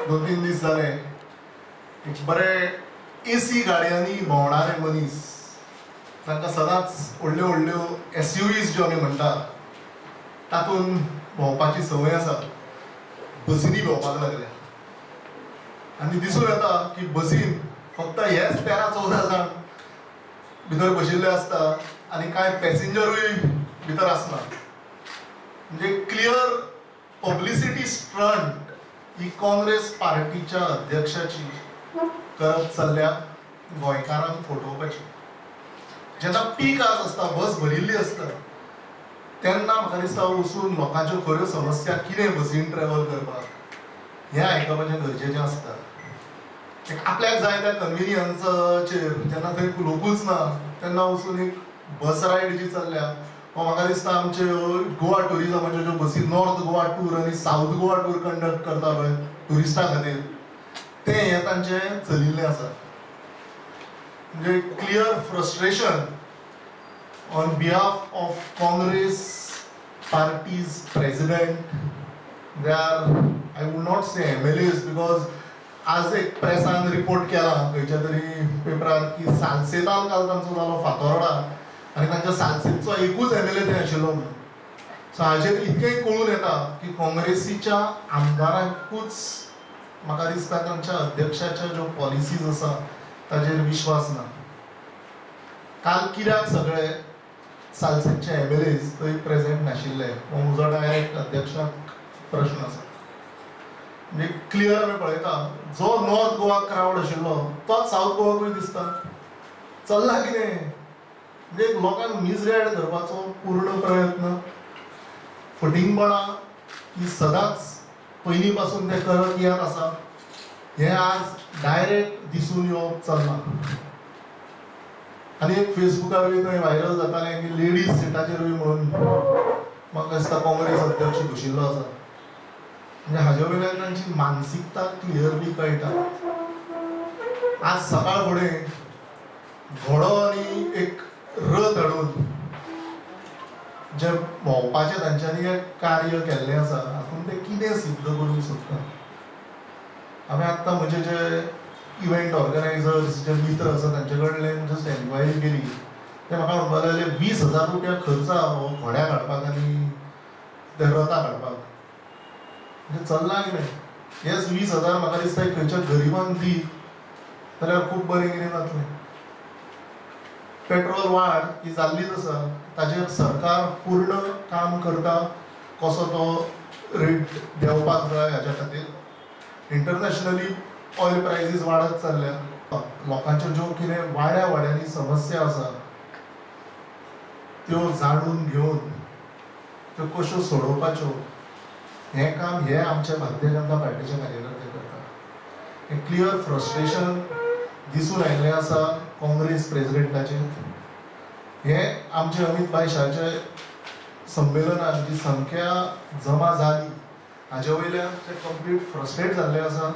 2-3 दीस जाले एक बरे एसी गाडयांनी भोंवणारे मनीस तांकां सदांच व्हडल्यो व्हडल्यो SUVs ज्यो आमी म्हणटा तातूंत भोंवपाची संवय आसा, बसींनी भोंवपाक लागल्या आनी दिसून येता की बसीन फक्त हेच 13-14 जाण भितर बशिल्ले आसता आनी कांय पॅसेंजरूय भितर आसना. म्हणजे क्लियर पब्लिसिटी स्टंट ही काँग्रेस पार्टीच्या अध्यक्षाची करत चल्ल्या गोंयकारांक फटोवपाची. जेन्ना पीक आवर्स आसता, बस भरिल्ली आसता, तेन्ना म्हाका दिसता वचून लोकांच्यो खऱ्यो समस्या कितें बसीन ट्रॅव्हल करपाक हें आयकपाचें गरजेचें आसता. आपल्याक जाय त्या कन्विनियन्साचेर जेन्ना थंय लोकूच ना तेन्ना वचून एक बस रायड जी चल्ल्या वा म्हाका दिसता आमचे गोवा टुरिजमाच्यो ज्यो बसी नॉर्थ गोवा टूर आनी साऊथ गोवा टूर कंडक्ट करता पळय टुरिस्टां खातीर, तें हें तांचें चलिल्लें आसा. म्हणजे clear frustration on behalf of Congress parties president. They are, I would not say MLAs, because आज एक प्रेसान रिपोर्ट केला खंयच्या तरी पेपरार की सालसेतान काल तांचो जालो फातोर्डा आनी तांच्या सालसेतचो एकूच MLA थंय आशिल्लो म्हणून. सो हाचेर इतकेंय कळून येता की काँग्रेसीच्या आमदारांकूच म्हाका दिसता तांच्या अध्यक्षाच्या ज्यो पॉलिसीज आसा ताचेर विश्वास ना. काल कित्याक सगळे सालसेतचे MLAs थंय प्रेझेंट नाशिल्ले हो म्हजो डायरेक्ट अध्यक्षाक प्रश्न आसा. म्हणजे क्लियर आमी पळयता जो नॉर्थ गोवा क्रावड आशिल्लो तोच साऊथ गोवाकूय दिसता. चल्ला कितें? म्हणजे लोकांक मिसगायड करपाचो पूर्ण प्रयत्न, फटिंगपणां ही सदांच पयलीं पासून ते करत येत आसा. हें आज डायरेक्ट दिसून येवप चल्ला. आनी एक फेसबुकारूय थंय व्हायरल जातालें की लेडीज सिटाचेरूय म्हणून म्हाका दिसता काँग्रेस अध्यक्ष बशिल्लो आसा. म्हणजे हाजे वयल्यान तांची मानसिकता क्लियरली कळटा. आज सकाळ फुडें घोडो आनी एक रथ हाडून जे भोंवपाचें तांच्यांनी एक कार्य केल्लें आसा हातूंत ते कितें सिद्ध करूंक सोदता. हांवें आत्तां म्हजे जे इव्हेंट ऑर्गनायझर्स जे मित्र आसा तांचे कडल्यान जस्ट एन्क्वायरी केली. ते म्हाका म्हणपाक लागले 20,000 रुपया खर्च आहा हो घोड्याक हाडपाक आनी ते रथाक हाडपाक. म्हणजे चल्ला कितें? हेच 20,000 म्हाका दिसता खंयच्या गरिबांक दी जाल्यार खूब बरें कितें जातलें. पेट्रोल वाड ही जाल्लीच आसा, ताचेर सरकार पूर्ण काम करता कसो तो रेट देंवपाक जाय हाच्या खातीर. इंटरनॅशनली ऑयल प्रायसीस वाडत चल्ल्या. लोकांच्यो ज्यो कितें वाड्यांनी समस्या आसा त्यो जाणून घेवन त्यो कश्यो सोडोवपाच्यो हें काम हे आमच्या भारतीय जनता पार्टीचे कार्यकर्ते करता. हें क्लियर फ्रस्ट्रेशन दिसून आयिल्लें आसा काँग्रेस प्रेसिडेंटाचें. हें आमचे अमित भाई शाहचे संमेलनात जी संख्या जमा जाली हाजे वयल्यान ते कंप्लीट फ्रस्ट्रेट जाल्ले आसा.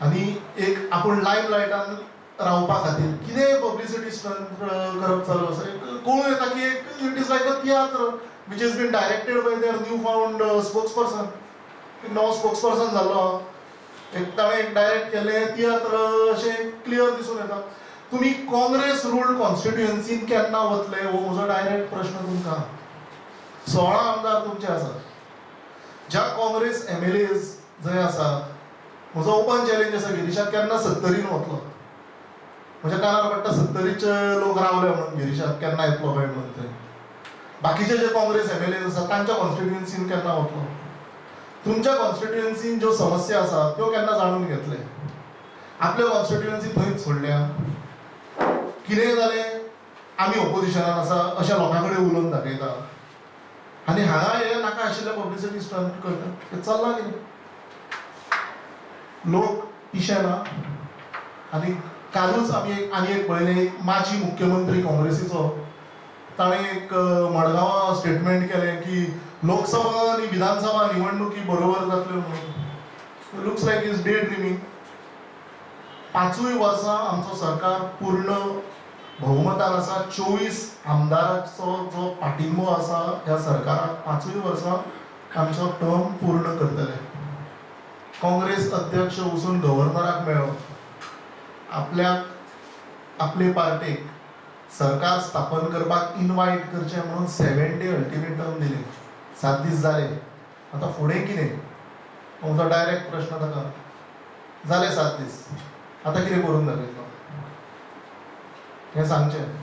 आनी एक आपूण लायमलायटान रावपा खातीर कितेंय पब्लिसिटी स्टंट करप चालू आसा. कळून येता की एक it is like a tiatr which has been directed by their new found spokesperson. एक नवो स्पोक्सपर्सन जाल्लो एक ताणें एक डायरेक्ट केलें तियात्र अशें क्लियर दिसून येता. तुमी काँग्रेस रूल्ड कॉन्स्टिट्युएन्सीन केन्ना वतले हो म्हजो डायरेक्ट प्रश्न तुमकां. 16 आमदार तुमचे आसात. ज्या काँग्रेस MLAs जंय आसा म्हजो ओपन चॅलेंज आसा गिरीशाक केन्ना 70रीन वतलो. म्हज्या कानार पडटा 70रीचे लोक रावले म्हणून गिरीशाक केन्ना येतलो काय म्हणून. थंय बाकीचे जे काँग्रेस MLAs आसा तांच्या कॉन्स्टिट्युएन्सीन केन्ना वतलो. तुमच्या कॉन्स्टिट्युएन्सीन ज्यो समस्या आसा त्यो केन्ना जाणून घेतले. आपल्या कॉन्स्टिट्युएन्सी थंयच सोडल्या. कितें जालें आमी ऑपोजिशनान आसा अशें लोकां कडेन उलोवन दाखयता आनी हांगा हे नाका आशिल्ले पब्लिसिटी स्टंट करता. तें चल्लां कितें? लोक पिशे ना. आनी कालूच आमी आनी एक पळयलें एक माजी मुख्यमंत्री काँग्रेसीचो ताणें एक मडगांवां स्टेटमेंट केलें की लोकसभा आनी विधानसभा निवडणुकी बरोबर जातल्यो म्हणून. Looks like is day dreaming. 5 वर्सां आमचो सरकार पूर्ण भोवमतान आसा. 24 आमदारांचो जो पाठिंबो आसा ह्या सरकाराक 5 वर्सां आमचो टर्म पूर्ण करतले. काँग्रेस अध्यक्ष वचून गव्हर्नराक मेळ्ळो, आपले पार्टेक सरकार स्थापन करपाक इनवायट करचें म्हणून 7 डे अल्टिमेटम दिले. 7 दीस जाले, आतां फुडें कितें? तुमचो डायरेक्ट प्रश्न ताका. जाले 7 दीस, आतां कितें करून दाखयतलो हें सांगचें.